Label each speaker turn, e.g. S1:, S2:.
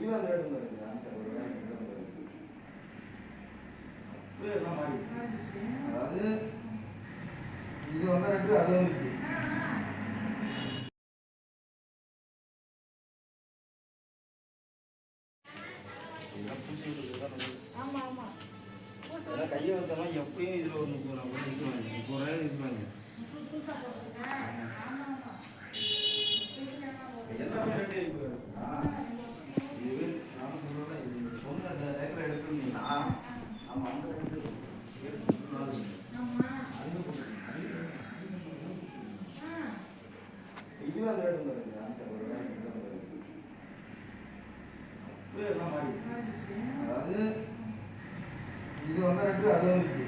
S1: இதுவே அந்த ரேட்டு வருது. அந்த ஒரு ரேட்டு வருது. அப்படியே எல்லாம் மாறிடுச்சு. அதாவது இது வந்த ரேட்டு அது வந்துச்சு. கையை வச்சோம்னா எப்படியும் இதில் ஒரு 30 இருக்குவாங்க. எல்லாமே ரேட்டு இருக்கு. இது நான் சொல்கிறேன், இது சொன்ன ரேட்டில் எடுக்கணும்னா நம்ம அந்த ரேட்டு இதுவே அந்த ரேட்டு வருது. அந்த ஒரு ரேட்டு வருது. அப்படியே எல்லாம் மாறிடுச்சு. அதாவது இது வந்த ரேட்டு அது வந்துச்சு.